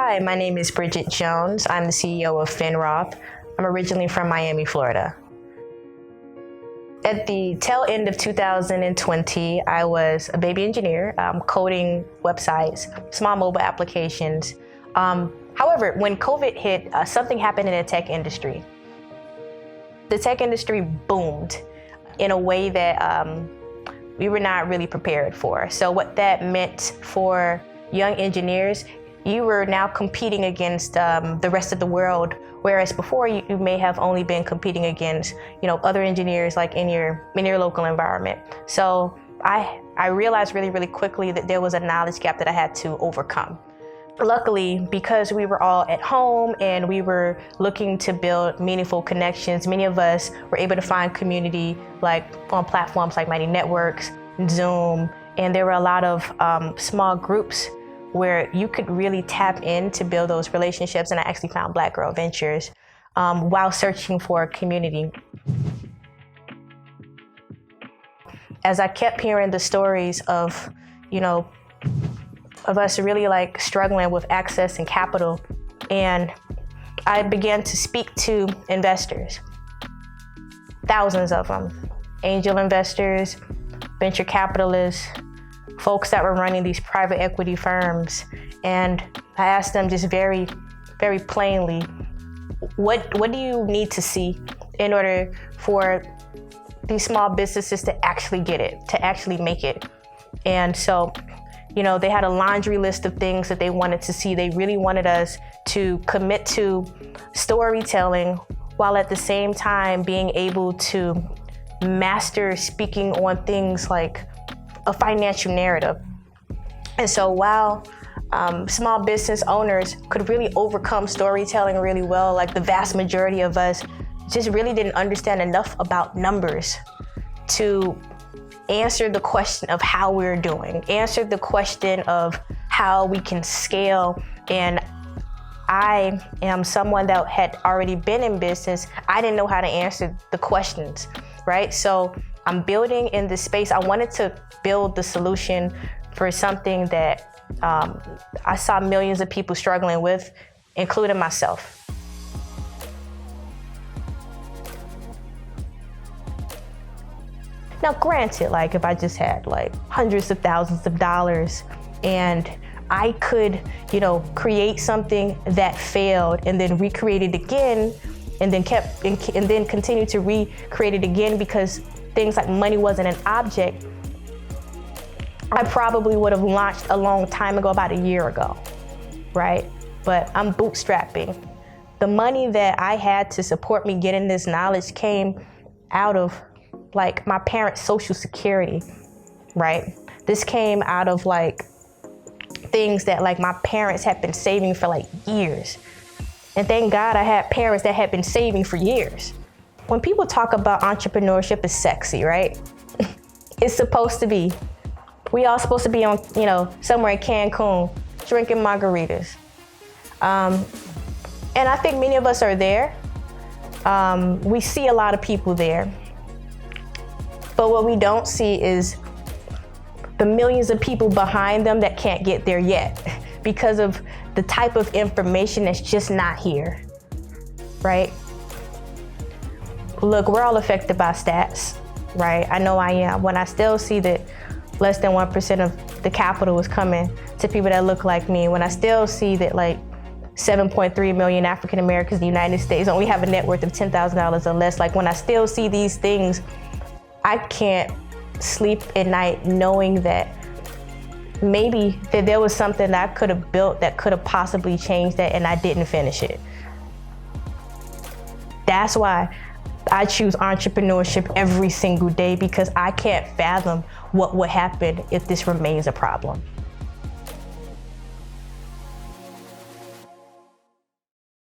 Hi, my name is Bridget Jones. I'm the CEO of Finroth. I'm originally from Miami, Florida. At the tail end of 2020, I was a baby engineer, coding websites, small mobile applications. However, when COVID hit, something happened in the tech industry. The tech industry boomed in a way that we were not really prepared for. So what that meant for young engineers, you were now competing against the rest of the world, whereas before you may have only been competing against, other engineers like in your local environment. So I realized really quickly that there was a knowledge gap that I had to overcome. Luckily, because we were all at home and we were looking to build meaningful connections, many of us were able to find community like on platforms like Mighty Networks, Zoom, and there were a lot of small groups where you could really tap in to build those relationships. And I actually found Black Girl Ventures while searching for a community. As I kept hearing the stories of us really like struggling with access and capital, and I began to speak to investors, thousands of them, angel investors, venture capitalists, folks that were running these private equity firms. And I asked them just very plainly, what do you need to see in order for these small businesses to actually get it, to actually make it? And so, they had a laundry list of things that they wanted to see. They really wanted us to commit to storytelling while at the same time being able to master speaking on things like a financial narrative. And so while small business owners could really overcome storytelling really well, like the vast majority of us just really didn't understand enough about numbers to answer the question of how we're doing, answer the question of how we can scale. And I am someone that had already been in business. I didn't know how to answer the questions, right? So I'm building in this space. I wanted to build the solution for something that I saw millions of people struggling with, including myself. Now, granted, like if I just had like hundreds of thousands of dollars and I could, create something that failed and then recreate it again and then continue to recreate it again because things like money wasn't an object, I probably would have launched a long time ago, about a year ago, right? But I'm bootstrapping. The money that I had to support me getting this knowledge came out of like my parents' Social Security, right? This came out of like things that like my parents had been saving for like years. And thank God I had parents that had been saving for years. When people talk about entrepreneurship is sexy, right? It's supposed to be. We all supposed to be on, somewhere in Cancun, drinking margaritas. And I think many of us are there. We see a lot of people there. But what we don't see is the millions of people behind them that can't get there yet because of the type of information that's just not here, right? Look, we're all affected by stats, right? I know I am. When I still see that less than 1% of the capital is coming to people that look like me, when I still see that like 7.3 million African Americans in the United States only have a net worth of $10,000 or less, like when I still see these things, I can't sleep at night knowing that maybe that there was something that I could have built that could have possibly changed that and I didn't finish it. That's why I choose entrepreneurship every single day, because I can't fathom what would happen if this remains a problem.